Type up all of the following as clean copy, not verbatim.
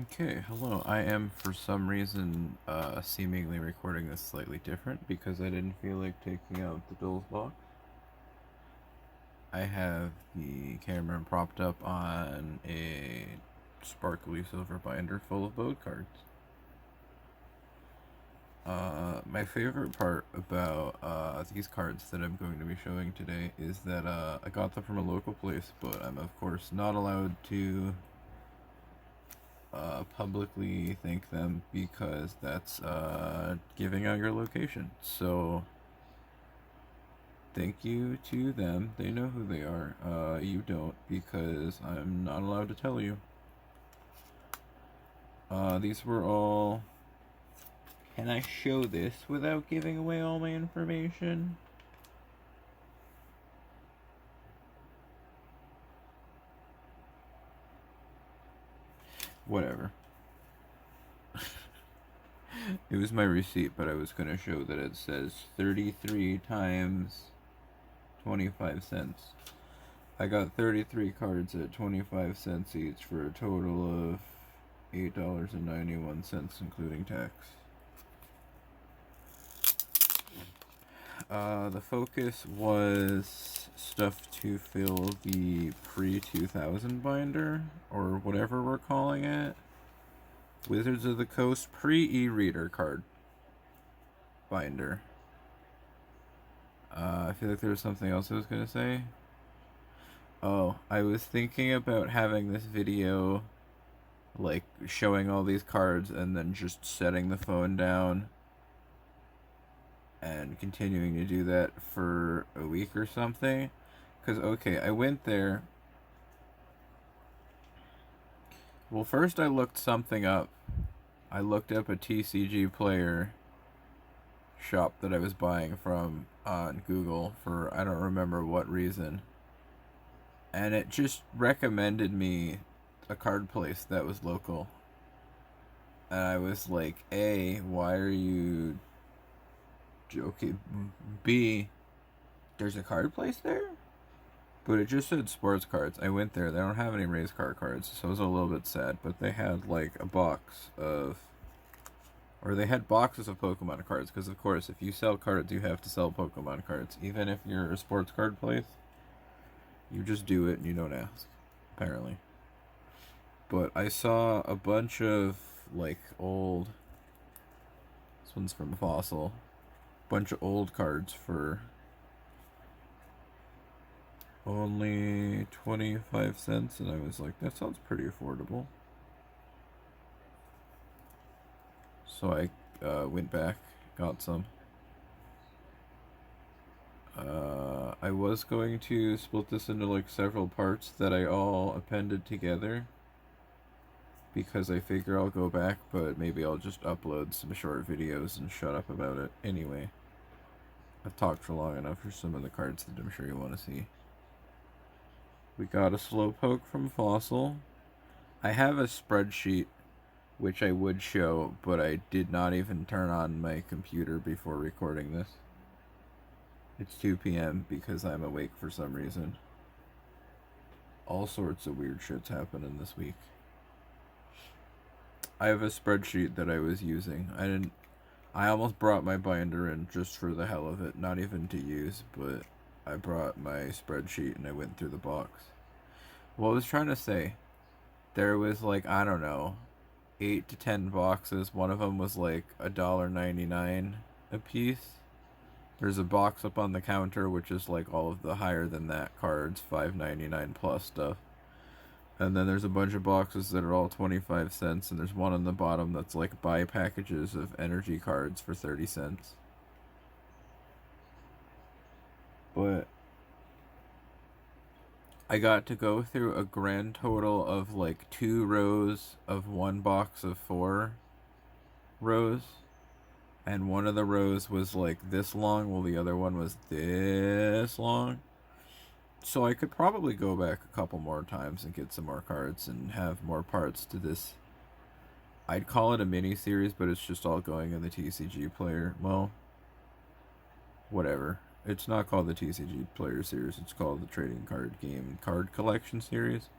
Okay, hello. I am for some reason seemingly recording this slightly different because I didn't feel like taking out the Duels box. I have the camera propped up on a sparkly silver binder full of Bode cards. My favorite part about these cards that I'm going to be showing today is that I got them from a local place, but I'm of course not allowed to publicly thank them because that's giving out your location. So thank you to them. They know who they are. You don't because I'm not allowed to tell you. These were all. Can I show this without giving away all my information? Whatever. It was my receipt, but I was going to show that it says 33 times 25 cents. I got 33 cards at 25 cents each for a total of $8.91, including tax. The focus was stuff to fill the pre 2000 binder, or whatever we're calling it. Wizards of the Coast pre e reader card binder. I feel like there was something else I was going to say. Oh, I was thinking about having this video like showing all these cards and then just setting the phone down and continuing to do that for a week or something. Because, okay, I went there. Well, first I looked something up. I looked up a TCG player shop that I was buying from on Google for I don't remember what reason. And it just recommended me a card place that was local. And I was like, A, why are you. Okay, B, there's a card place there? But it just said sports cards. I went there. They don't have any race car cards, so I was a little bit sad. But they had like a box of, or they had boxes of Pokemon cards. Because of course, if you sell cards, you have to sell Pokemon cards. Even if you're a sports card place, you just do it and you don't ask. Apparently. But I saw a bunch of like old. This one's from Fossil. Bunch of old cards for only 25 cents, and I was like, that sounds pretty affordable. So I went back, got some. I was going to split this into like several parts that I all appended together because I figure I'll go back, but maybe I'll just upload some short videos and shut up about it. Anyway, I've talked for long enough for some of the cards that I'm sure you want to see. We got a Slowpoke from Fossil. I have a spreadsheet which I would show, but I did not even turn on my computer before recording this. It's 2 p.m. because I'm awake for some reason. All sorts of weird shit's happening this week. I have a spreadsheet that I was using. I almost brought my binder in just for the hell of it, not even to use, but I brought my spreadsheet and I went through the box. What I was trying to say, there was like, I don't know, 8 to 10 boxes. One of them was like $1.99 a piece. There's a box up on the counter which is like all of the higher than that cards, $5.99 plus stuff. And then there's a bunch of boxes that are all 25 cents, and there's one on the bottom that's like buy packages of energy cards for 30 cents. But I got to go through a grand total of like 2 rows of one box of 4 rows. And one of the rows was like this long, while the other one was this long. So I could probably go back a couple more times and get some more cards and have more parts to this. I'd call it a mini series, but it's just all going in the TCG player. Well, whatever. It's not called the TCG player series. It's called the trading card game card collection series.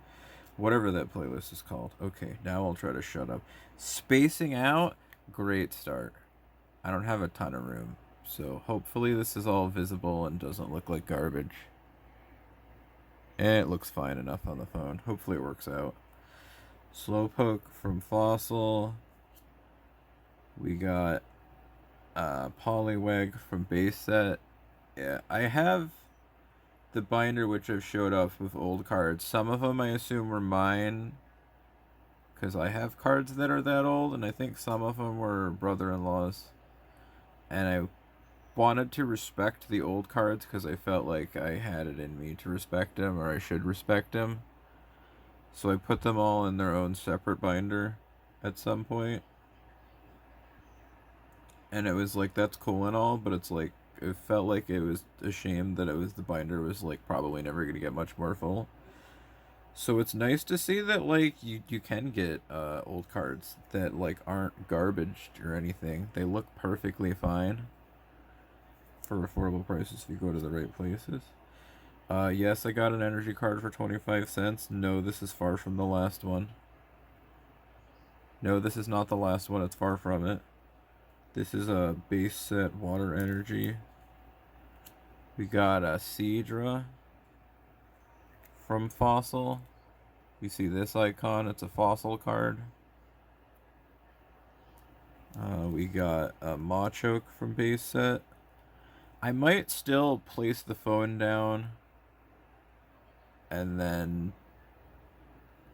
Whatever that playlist is called. Okay, now I'll try to shut up. Spacing out, great start. I don't have a ton of room, so hopefully this is all visible and doesn't look like garbage. And it looks fine enough on the phone. Hopefully it works out. Slowpoke from Fossil. We got Poliwag from Base Set. Yeah, I have the binder which I've showed off with old cards. Some of them I assume were mine, because I have cards that are that old, and I think some of them were brother-in-law's. And I wanted to respect the old cards because I felt like I had it in me to respect them, or I should respect them. So I put them all in their own separate binder at some point. And it was like, that's cool and all, but it's like, it felt like it was a shame that it was, the binder was like probably never going to get much more full. So it's nice to see that like you can get old cards that like aren't garbage or anything. They look perfectly fine for affordable prices if you go to the right places. Yes, I got an energy card for 25 cents. No, this is far from the last one. No, this is not the last one. It's far from it. This is a base set water energy. We got a Seadra from Fossil. You see this icon? It's a Fossil card. We got a Machoke from base set. I might still place the phone down and then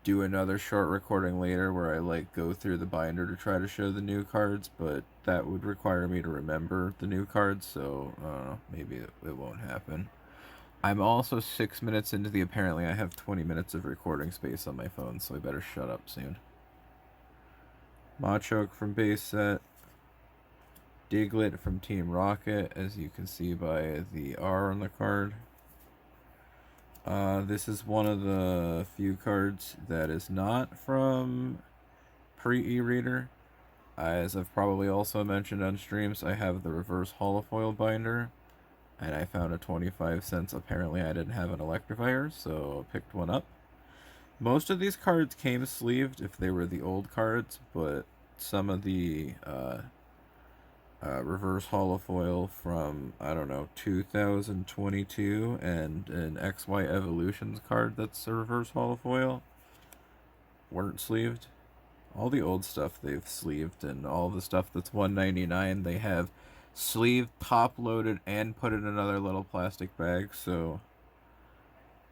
do another short recording later where I like go through the binder to try to show the new cards, but that would require me to remember the new cards, so maybe it won't happen. I'm also 6 minutes into the apparently I have 20 minutes of recording space on my phone, so I better shut up soon. Machoke from base set. Diglett from Team Rocket, as you can see by the R on the card. This is one of the few cards that is not from pre-e-reader. As I've probably also mentioned on streams, I have the reverse holofoil binder, and I found a 25 cents. Apparently I didn't have an electrifier, so I picked one up. Most of these cards came sleeved if they were the old cards, but some of the reverse holofoil from, I don't know, 2022 and an XY Evolutions card that's a reverse holofoil weren't sleeved. All the old stuff they've sleeved, and all the stuff that's $1.99 they have sleeved, top loaded, and put in another little plastic bag, so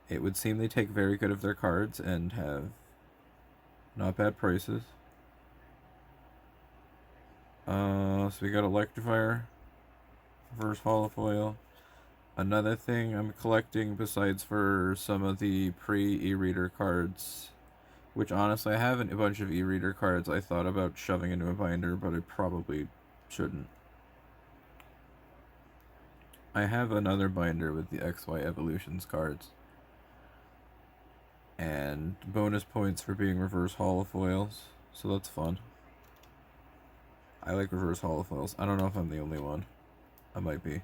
it would seem they take very good of their cards and have not bad prices. So we got Electrifier, reverse holofoil. Another thing I'm collecting besides for some of the pre-e-reader cards, which honestly I have a bunch of e-reader cards I thought about shoving into a binder, but I probably shouldn't. I have another binder with the XY Evolutions cards. And bonus points for being reverse holofoils, so that's fun. I like reverse holofoils. I don't know if I'm the only one. I might be.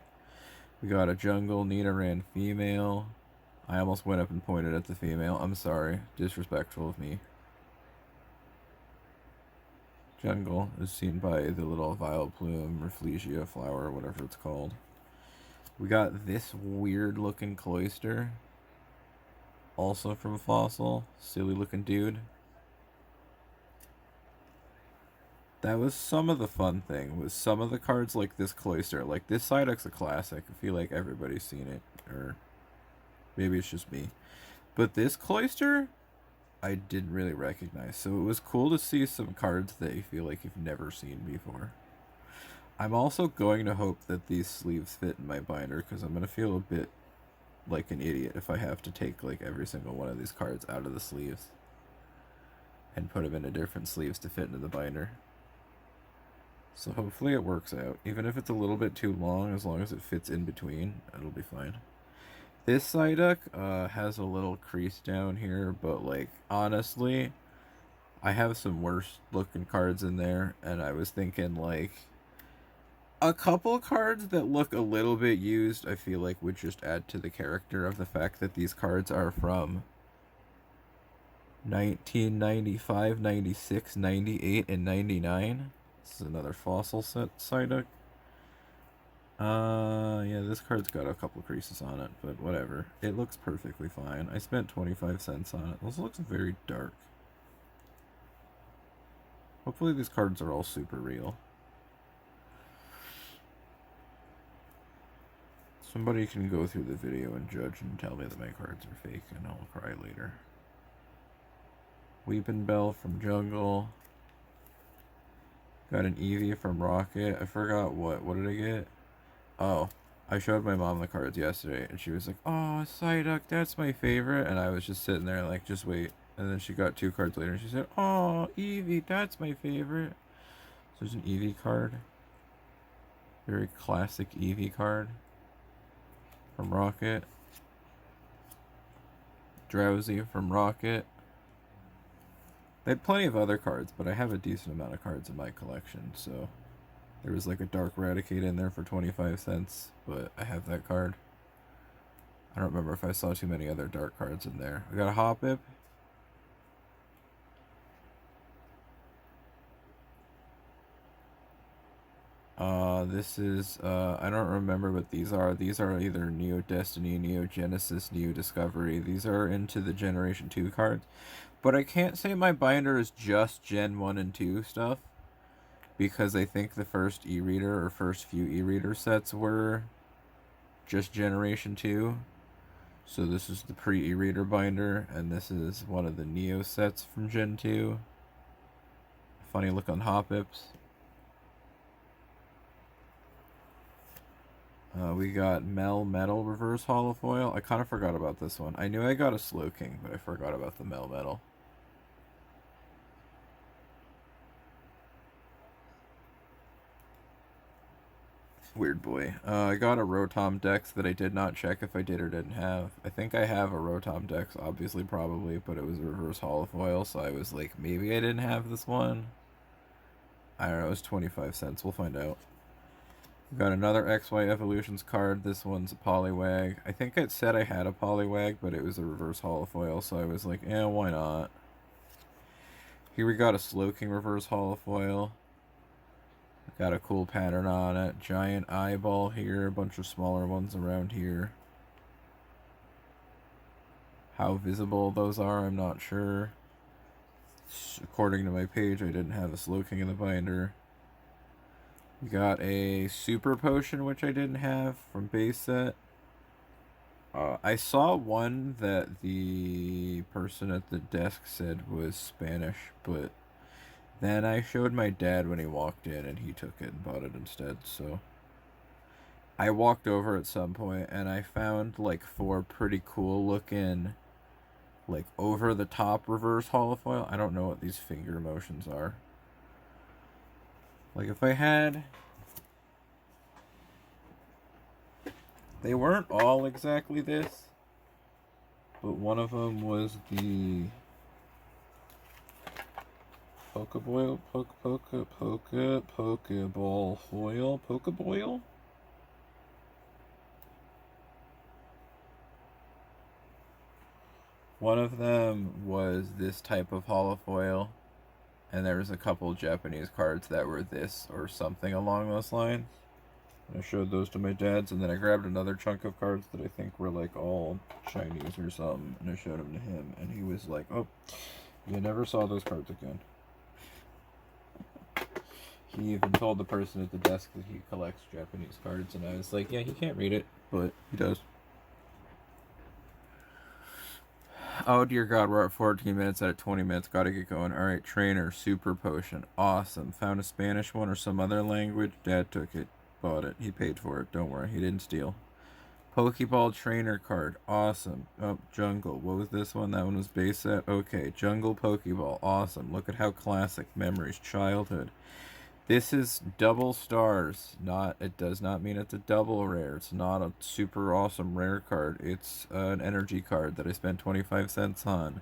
We got a Jungle Nidoran female. I almost went up and pointed at the female. I'm sorry. Disrespectful of me. Jungle is seen by the little Vileplume, Rafflesia flower, whatever it's called. We got this weird looking Cloyster. Also from Fossil. Silly looking dude. That was some of the fun thing, was some of the cards like this Cloyster. Like, this Psyduck's a classic. I feel like everybody's seen it. Or maybe it's just me. But this Cloyster, I didn't really recognize. So it was cool to see some cards that you feel like you've never seen before. I'm also going to hope that these sleeves fit in my binder, because I'm going to feel a bit like an idiot if I have to take like every single one of these cards out of the sleeves and put them into different sleeves to fit into the binder. So hopefully it works out. Even if it's a little bit too long, as long as it fits in between, it'll be fine. This Psyduck has a little crease down here, but like, honestly, I have some worse looking cards in there, and I was thinking like a couple cards that look a little bit used, I feel like would just add to the character of the fact that these cards are from 1995, 96, 98, and 99. This is another fossil set Psyduck. Yeah, this card's got a couple creases on it, but whatever. It looks perfectly fine. I spent 25 cents on it. This looks very dark. Hopefully these cards are all super real. Somebody can go through the video and judge and tell me that my cards are fake, and I'll cry later. Weepinbell from Jungle. Got an Eevee from Rocket. I forgot what. What did I get? Oh, I showed my mom the cards yesterday, and she was like, "Oh, Psyduck, that's my favorite." And I was just sitting there like, just wait. And then she got 2 cards later, and she said, "Oh, Eevee, that's my favorite." So there's an Eevee card. Very classic Eevee card from Rocket. Drowsy from Rocket. They had plenty of other cards, but I have a decent amount of cards in my collection, so there was like a Dark Raticate in there for 25 cents, but I have that card. I don't remember if I saw too many other dark cards in there. I got a Hoppip. This is, I don't remember what these are. These are either Neo Destiny, Neo Genesis, Neo Discovery. These are into the Generation 2 cards. But I can't say my binder is just Gen 1 and 2 stuff, because I think the first e-reader or first few e-reader sets were just Generation 2. So this is the pre-e-reader binder, and this is one of the Neo sets from Gen 2. Funny look on Hoppips. We got Melmetal Reverse Holofoil. I kind of forgot about this one. I knew I got a Slowking, but I forgot about the Melmetal. Weird boy. I got a Rotom Dex that I did not check if I did or didn't have. I think I have a Rotom Dex, obviously, probably, but it was a Reverse Holofoil, so I was like, maybe I didn't have this one. I don't know, it was 25 cents. We'll find out. We got another XY Evolutions card. This one's a Poliwag. I think it said I had a Poliwag, but it was a Reverse Holofoil, so I was like, why not? Here we got a Slowking Reverse Holofoil. Got a cool pattern on it. Giant eyeball here. A bunch of smaller ones around here. How visible those are, I'm not sure. According to my page, I didn't have a Slowking in the binder. We got a Super Potion, which I didn't have, from base set. I saw one that the person at the desk said was Spanish, but then I showed my dad when he walked in, and he took it and bought it instead, so I walked over at some point, and I found, like, 4 pretty cool looking, like, over-the-top reverse holofoil. I don't know what these finger motions are. Like, if I had... They weren't all exactly this, but one of them was the Pokeball foil? Pokeboil? One of them was this type of holofoil, and there was a couple Japanese cards that were this or something along those lines. I showed those to my dad's, and then I grabbed another chunk of cards that I think were like all Chinese or something, and I showed them to him, and he was like, "Oh, you never saw those cards again." He even told the person at the desk that he collects Japanese cards, and I was like, "Yeah, he can't read it, but he does." Oh dear God, we're at 14 minutes out of 20 minutes. Gotta get going. Alright, Trainer, Super Potion. Awesome. Found a Spanish one or some other language. Dad took it. Bought it. He paid for it. Don't worry. He didn't steal. Pokeball Trainer card. Awesome. Oh, Jungle. What was this one? That one was base set. Okay. Jungle Pokeball. Awesome. Look at how classic. Memories. Childhood. This is double stars. It does not mean it's a double rare. It's not a super awesome rare card. It's an energy card that I spent 25 cents on.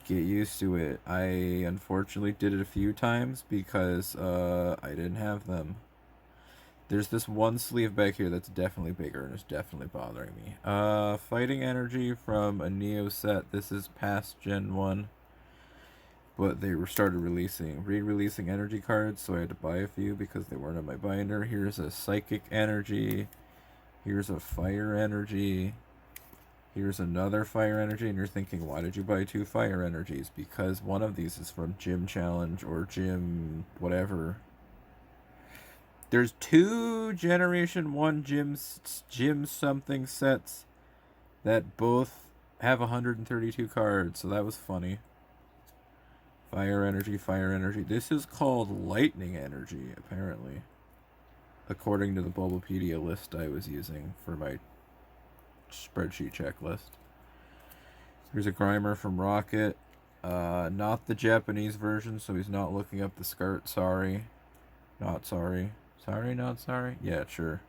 Get used to it. I unfortunately did it a few times because I didn't have them. There's this one sleeve back here that's definitely bigger and is definitely bothering me. Fighting Energy from a Neo set. This is past Gen 1. but they were started re-releasing energy cards, so I had to buy a few because they weren't in my binder. Here's a psychic energy. Here's a fire energy. Here's another fire energy, and you're thinking, why did you buy 2 fire energies? Because one of these is from Gym Challenge or Gym whatever. There's 2 Generation 1 Gym something sets that both have 132 cards, so that was funny. Fire energy, fire energy. This is called lightning energy, apparently. According to the Bulbapedia list I was using for my spreadsheet checklist. Here's a Grimer from Rocket. Not the Japanese version, so he's not looking up the skirt. Sorry. Not sorry. Sorry, not sorry? Yeah, sure.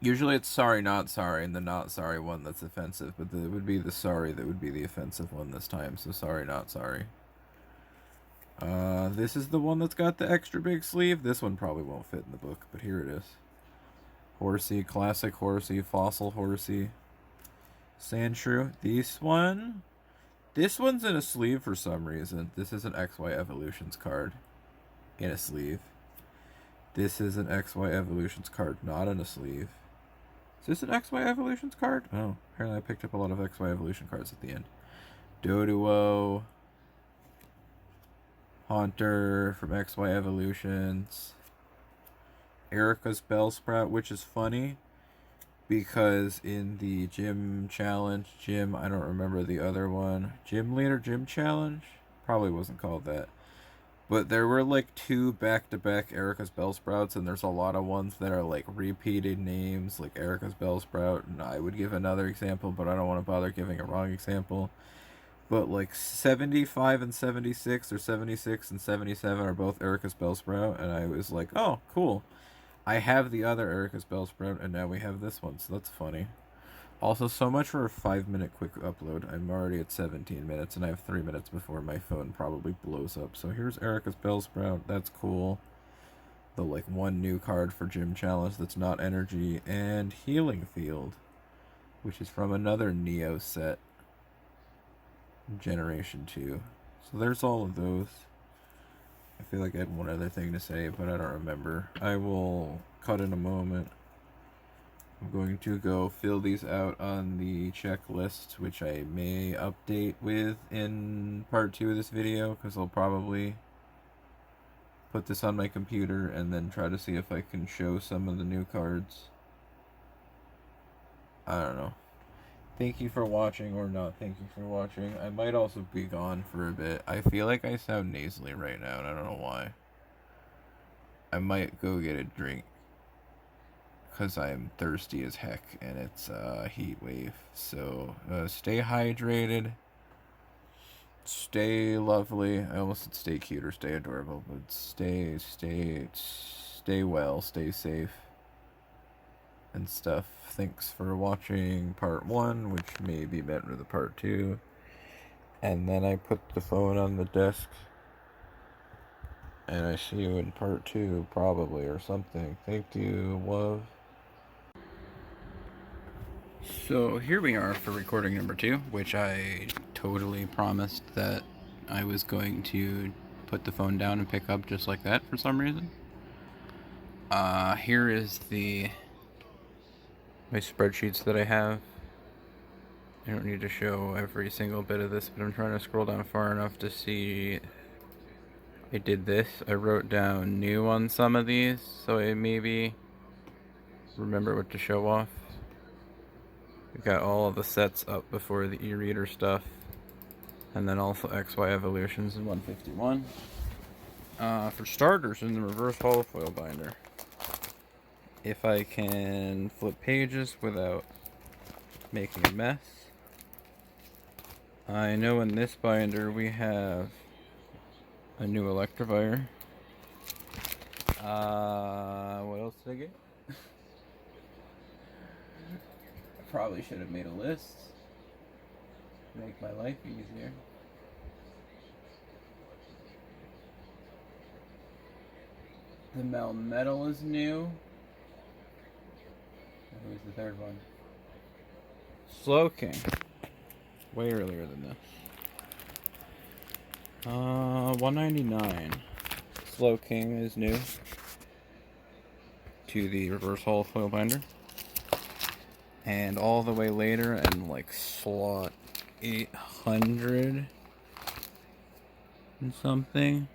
Usually it's sorry, not sorry, and the not sorry one that's offensive, but it would be the sorry that would be the offensive one this time, so sorry, not sorry. This is the one that's got the extra big sleeve. This one probably won't fit in the book, but here it is. Horsey, classic Horsey, fossil Horsey. Sandshrew. This one's in a sleeve for some reason. This is an XY Evolutions card in a sleeve. This is an XY Evolutions card not in a sleeve. Is this an XY Evolutions card? Oh, apparently I picked up a lot of XY Evolution cards at the end. Doduo. Haunter from XY Evolutions. Erica's Bellsprout, which is funny because in the Gym Challenge, I don't remember the other one. Gym Leader Gym Challenge? Probably wasn't called that. But there were like 2 back-to-back Erica's Bellsprouts, and there's a lot of ones that are like repeated names, like Erica's Bellsprout, and I would give another example, but I don't want to bother giving a wrong example. But like 75 and 76 or 76 and 77 are both Erica's Bellsprout, and I was like, oh, cool. I have the other Erica's Bellsprout, and now we have this one, so that's funny. Also, so much for a 5-minute quick upload. I'm already at 17 minutes, and I have 3 minutes before my phone probably blows up. So here's Erica's Bellsprout. That's cool. The, like, 1 new card for Gym Challenge that's not energy. And Healing Field, which is from another Neo set. Generation 2. So there's all of those. I feel like I had one other thing to say, but I don't remember. I will cut in a moment. I'm going to go fill these out on the checklist, which I may update with in part 2 of this video, because I'll probably put this on my computer and then try to see if I can show some of the new cards. I don't know. Thank you for watching, or not thank you for watching. I might also be gone for a bit. I feel like I sound nasally right now, and I don't know why. I might go get a drink, because I'm thirsty as heck, and it's a heat wave. So, stay hydrated. Stay lovely. I almost said stay cute or stay adorable, but stay well, stay safe, and stuff. Thanks for watching part 1, which may be met with a part 2. And then I put the phone on the desk, and I see you in part 2, probably, or something. Thank you, love. So here we are for recording number 2, which I totally promised that I was going to put the phone down and pick up just like that for some reason. Here is my spreadsheets that I have. I don't need to show every single bit of this, but I'm trying to scroll down far enough to see. I did this. I wrote down new on some of these, so I maybe remember what to show off. We've got all of the sets up before the e-reader stuff, and then also XY Evolutions in 151. For starters, in the reverse holofoil binder, if I can flip pages without making a mess. I know in this binder we have a new Electivire. What else did I get? I probably should have made a list to make my life easier. The Melmetal is new. Who's the third one? Slowking. way earlier than this. $199. Slowking is new to the reverse holofoil binder. And all the way later, and like slot 800 and something.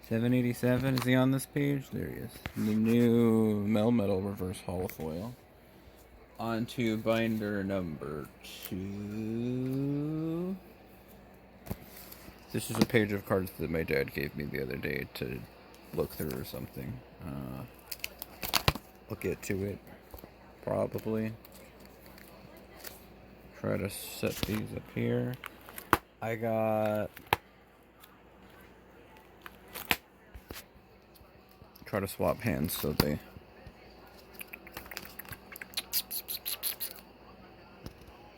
787, is he on this page? There he is. The new Melmetal reverse holofoil. Onto binder number 2. This is a page of cards that my dad gave me the other day to look through or something. I'll get to it, probably. Try to set these up here. I got... Try to swap hands so they...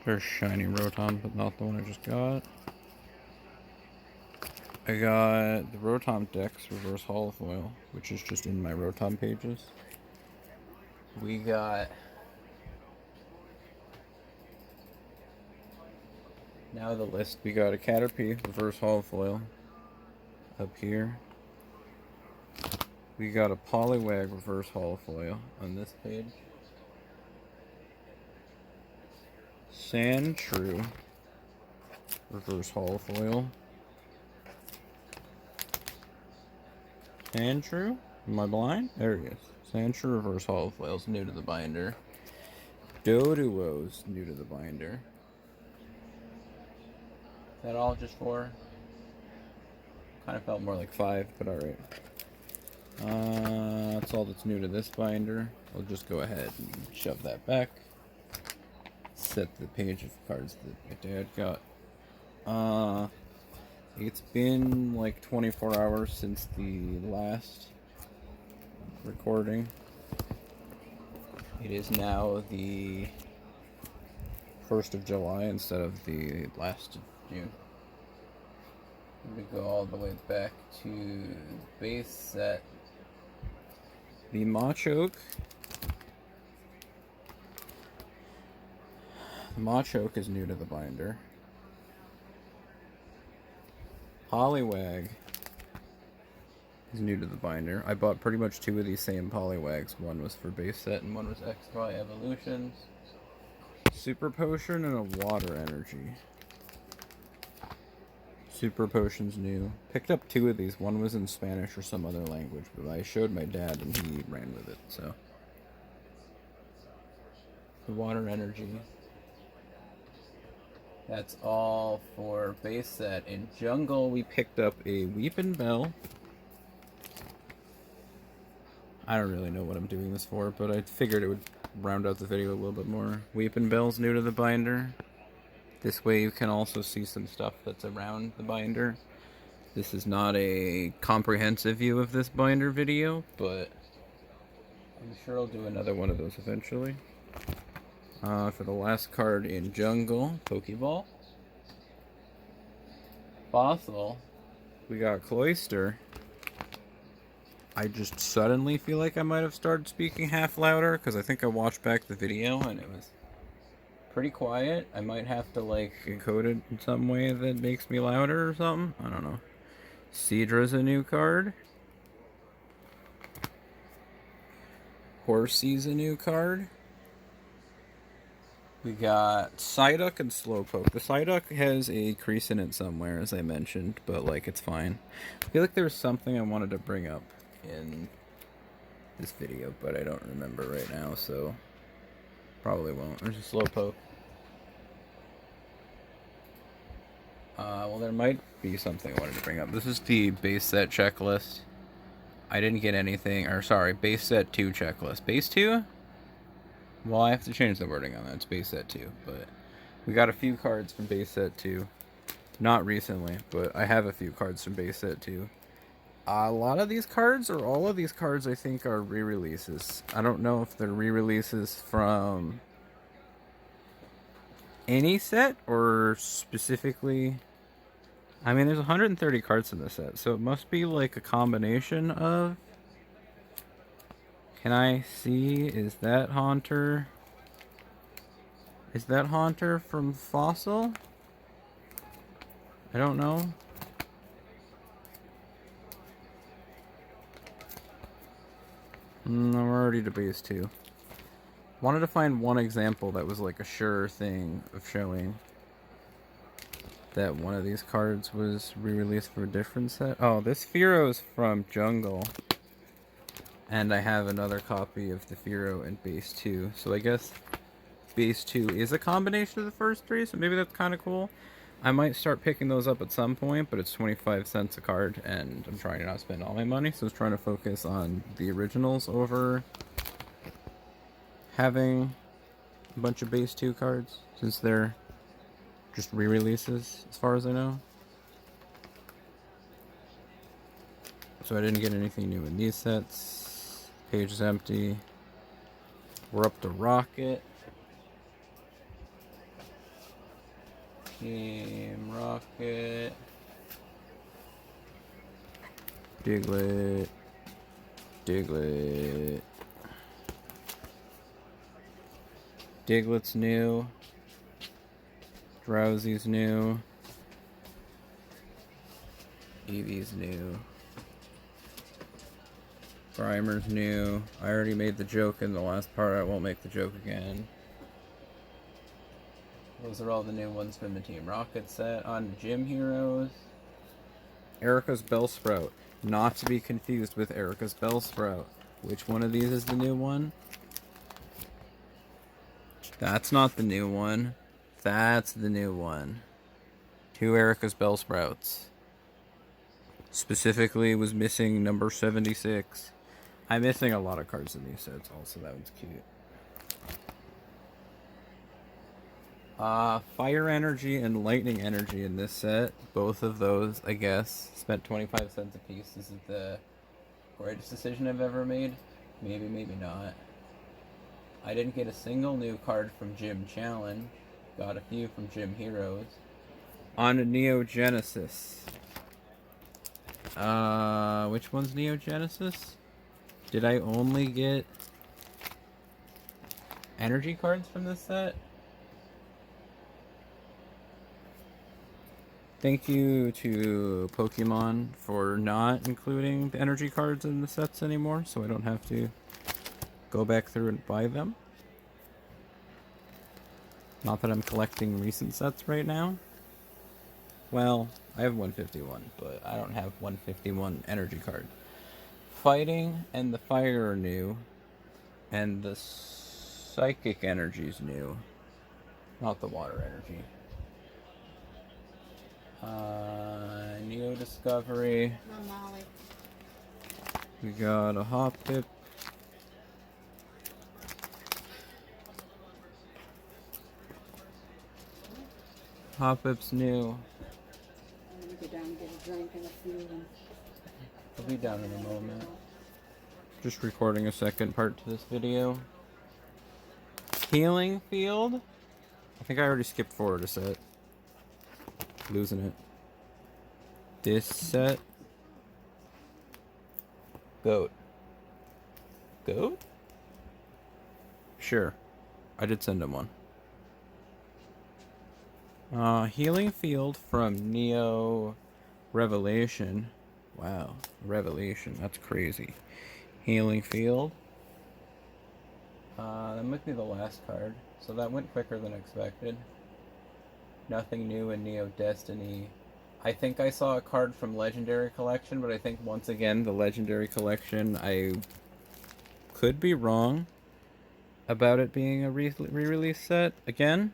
There's shiny Rotom, but not the one I just got. I got the Rotom Dex reverse holofoil, which is just in my Rotom pages. We got... Now the list. We got a Caterpie reverse holofoil up here. We got a Poliwag reverse holofoil on this page. Sandshrew reverse holofoil. Sandshrew? Am I blind? There he is. Sandshrew reverse holofoil is new to the binder. Doduo's new to the binder. Is that all just 4? Kind of felt more like 5, but alright. That's all that's new to this binder. I'll just go ahead and shove that back. Set the page of cards that my dad got. It's been like 24 hours since the last recording. It is now the 1st of July instead of the last of June. We go all the way back to base set. The Machoke. The Machoke is new to the binder. Poliwag is new to the binder. I bought pretty much 2 of these same Poliwags. One was for base set and one was XY Evolutions. Super Potion and a Water Energy. Super Potion's new. Picked up 2 of these. One was in Spanish or some other language, but I showed my dad and he ran with it, so. The Water Energy. That's all for base set. In Jungle, we picked up a Weepinbell. I don't really know what I'm doing this for, but I figured it would round out the video a little bit more. Weepinbell's new to the binder. This way you can also see some stuff that's around the binder. This is not a comprehensive view of this binder video, but I'm sure I'll do another one of those eventually. For the last card in Jungle, Pokeball. Fossil. We got Cloyster. I just suddenly feel like I might have started speaking half louder, because I think I watched back the video and it was pretty quiet. I might have to like encode it in some way that makes me louder or something. I don't know. Seadra's a new card. Horsey's a new card. We got Psyduck and Slowpoke. The Psyduck has a crease in it somewhere, as I mentioned, but like it's fine. I feel like there was something I wanted to bring up in this video, but I don't remember right now, so probably won't. There's a Slowpoke. Well, there might be something I wanted to bring up. This is the base set checklist. I didn't get anything, or sorry, base set 2 checklist. Base 2? Well, I have to change the wording on that. It's base set 2, but we got a few cards from base set 2. Not recently, but I have a few cards from base set 2. A lot of these cards, or all of these cards, I think are re-releases. I don't know if they're re-releases from any set, or specifically... I mean, there's 130 cards in this set, so it must be like a combination of... Can I see? Is that Haunter? Is that Haunter from Fossil? I don't know. I'm already to base 2. Wanted to find one example that was like a sure thing of showing that one of these cards was re-released for a different set. Oh, this Firo is from Jungle. And I have another copy of the Firo in base 2. So I guess base 2 is a combination of the first 3, so maybe that's kind of cool. I might start picking those up at some point, but it's 25 cents a card, and I'm trying to not spend all my money, so I was trying to focus on the originals over having a bunch of base 2 cards, since they're just re-releases, as far as I know. So I didn't get anything new in these sets. Page is empty. We're up to Rocket. Team Rocket. Diglett. Diglett. Diglett's new. Drowsy's new. Eevee's new. Grimer's new. I already made the joke in the last part. I won't make the joke again. Those are all the new ones from the Team Rocket set. On Gym Heroes. Erica's Bellsprout. Not to be confused with Erica's Bellsprout. Which one of these is the new one? That's not the new one. That's the new one. 2 Erica's Bellsprouts. Specifically was missing number 76. I'm missing a lot of cards in these sets also. That one's cute. Fire Energy and Lightning Energy in this set. Both of those, I guess, spent 25 cents a piece. This is the greatest decision I've ever made. Maybe, maybe not. I didn't get a single new card from Gym Challenge. Got a few from Gym Heroes. On Neo Genesis. Which one's Neo Genesis? Did I only get energy cards from this set? Thank you to Pokemon for not including the energy cards in the sets anymore, so I don't have to go back through and buy them. Not that I'm collecting recent sets right now. Well, I have 151, but I don't have 151 energy card. Fighting and the Fire are new, and the Psychic Energy's new. Not the Water Energy. Neo Discovery. Molly. We got a Hoppip. Hoppip's new. I'm gonna go down and get a drink and a few. I'll be down in a moment. Just recording a second part to this video. Healing Field. I think I already skipped forward a set. Losing it. This set. Goat. Goat? Sure. I did send him one. Healing Field from Neo Revelation. Wow. Revelation. That's crazy. Healing Field. That might be the last card. So that went quicker than expected. Nothing new in Neo Destiny. I think I saw a card from Legendary Collection, but I think once again the Legendary Collection, I could be wrong about it being a re-release set again.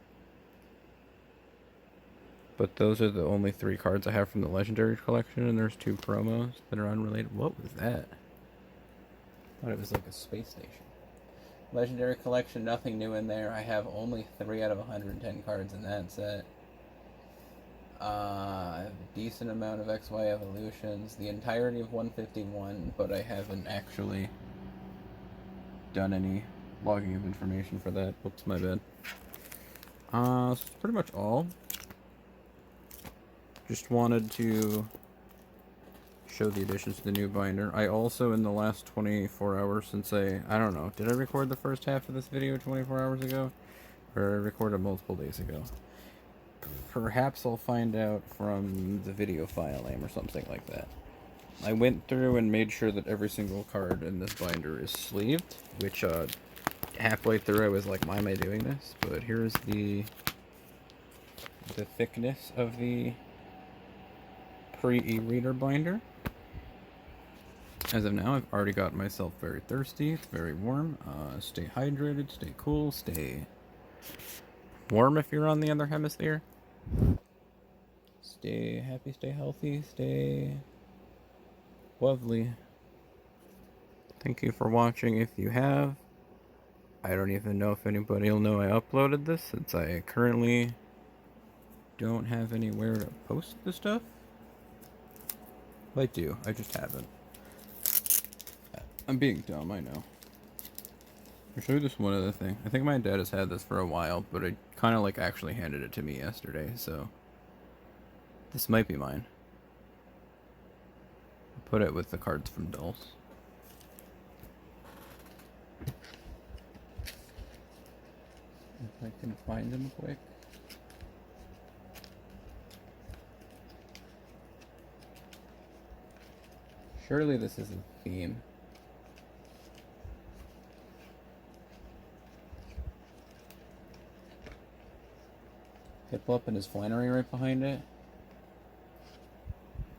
But those are the only 3 cards I have from the Legendary Collection, and there's 2 promos that are unrelated. What was that? I thought it was like a space station. Legendary Collection, nothing new in there. I have only 3 out of 110 cards in that set. I have a decent amount of XY Evolutions, the entirety of 151, but I haven't actually done any logging of information for that. Whoops, my bad. So that's pretty much all. Just wanted to show the additions to the new binder. I also, in the last 24 hours, since I don't know, did I record the first half of this video 24 hours ago? or I recorded multiple days ago. Perhaps I'll find out from the video file name or something like that. I went through and made sure that every single card in this binder is sleeved, which halfway through I was like, why am I doing this? But here's the thickness of the pre-e-reader binder. As of now, I've already got myself very thirsty. It's very warm. Stay hydrated, stay cool, stay warm if you're on the other hemisphere. Stay happy, stay healthy, stay lovely. Thank you for watching if you have. I don't even know if anybody will know I uploaded this, since I currently don't have anywhere to post the stuff. I do, I just haven't. I'm being dumb, I know. I'll show you this one other thing. I think my dad has had this for a while, but it kind of like actually handed it to me yesterday, so this might be mine. I'll put it with the cards from Dulce. If I can find them quick. Surely this is a theme. Piplup and his Flannery right behind it.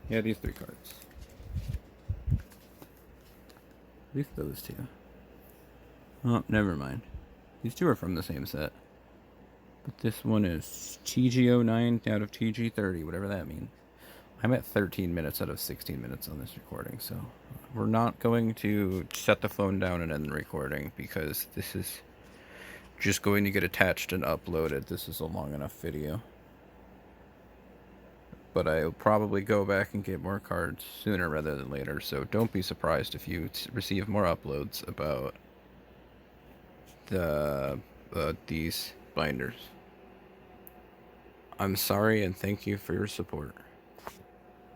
Yeah, these three cards. At least those two. Oh, never mind. These two are from the same set. But this one is TG09 out of TG30, whatever that means. I'm at 13 minutes out of 16 minutes on this recording, so we're not going to set the phone down and end the recording, because this is just going to get attached and uploaded. This is a long enough video. But I'll probably go back and get more cards sooner rather than later, so don't be surprised if you receive more uploads about these binders. I'm sorry, and thank you for your support.